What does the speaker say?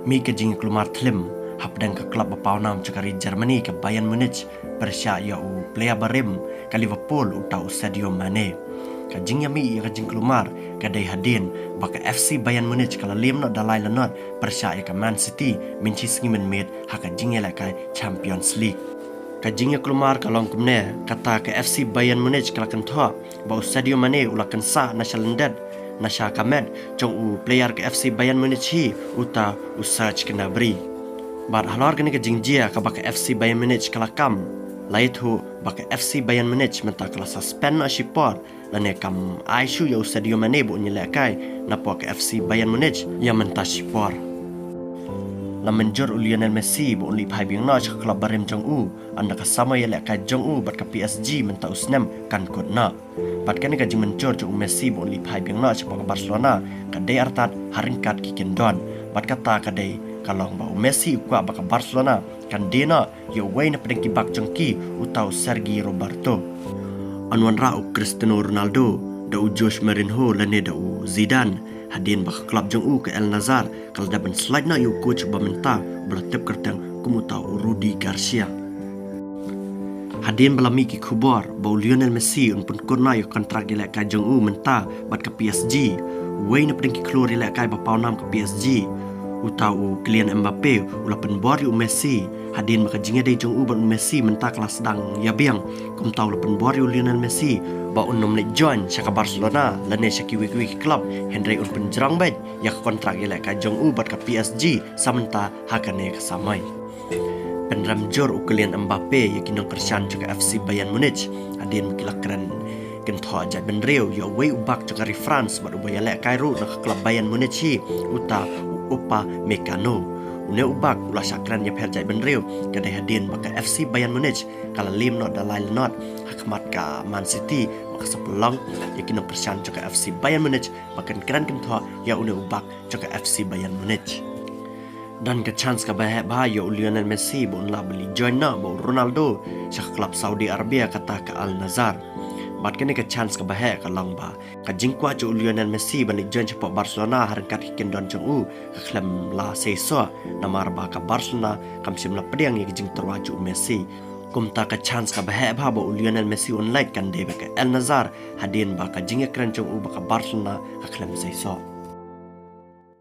Mi ke jing kelumar tlim hapdang ke klub bapaunam cakari Germany ke Bayern Munich Persya ya u player barim ke Liverpool utau Sadio Mane ke jing yami ke jing kelumar ke dai hadin baka FC Bayern Munich kala lim no dalai lanot Persya ya ke Man City minci sengimen mit haka jing ya kai Champions League ke jing ya kelumar kalong kumne kata ke FC Bayern Munich kala kentho bau Sadio Mane ulakan sa national Nasha Kamed jong u player ke FC Bayern Munich hi uta usaj kena beri. Bar halor kene ke jingjia ka baka FC Bayern Munich kala kam. Lait hu baka FC Bayern Munich menta kala suspend na shipor lane kam Aishu ya Sadio Mane bu nyelekai na po ke FC Bayern Munich ya menta shipor. La menjur Lionel Messi bu li phai bing na cha klub barem jong u anda ka sama ya lekai jong u bat ka PSG menta usnem kan kot na. Bat kene ka jing menjur jong Messi bu li phai bing na cha ka Barcelona ka dei artat haringkat kikin don. Bat kata ka dei kalong ba Messi kwa ba ka Barcelona kan dena yo wei na pedeng kibak jong ki utau Sergi Roberto. Anwan ra u Cristiano Ronaldo da u Jose Mourinho lane da u Zidane hadin baka klub jong u ke El Nazar kal daban slide na yu coach ba menta belatep kertang kumuta Rudi Garcia hadin belami ki khubor ba Lionel Messi unpun kurna yu kontrak ile ka jong u menta bat ke PSG wei na pedeng ki klor ile ka ba paunam ke PSG utau Kylian Mbappe ulapan bor yu Messi hadin baka jinga dei jong u ban Messi menta kelas sedang ya biang kumtau ulapan bor yu Lionel Messi ba unnom le join saka Barcelona lane saki wik club Henry un penjerang bet ya kontrak ile ka jong u bat ka PSG samenta hakane ka samai penramjor Kylian Mbappe ya kinong kersan juga FC Bayern Munich hadin mekilakran kentho ajat benreu ya wei ubak juga ri France bat ubaya le Cairo na klub Bayern Munich uta upa Mekano une ubak ula sakran ya perjai benreu kada hadin baka FC Bayern Munich kala lim no dalai not hakmat ka Man City maka sepelong yakin persian juga FC Bayern Munich makan keren kentho ya une ubak juga FC Bayern Munich dan ke chance ka bah ya Lionel Messi bon la beli join na bo Ronaldo sa klub Saudi Arabia kata ka Al Nassr bat kene ke chance ka bah ka long ba ka jingkwa jo Lionel Messi bani join sa Barcelona harkat hikin don jong u ka klem la seso namar ba ka Barcelona kam sim la pedang ya jing terwaju Messi kumta ka chance ka bah bo Lionel Messi online kan de ka El Nassr hadin ba ka jing kran jong u ba ka Barcelona ka klem seso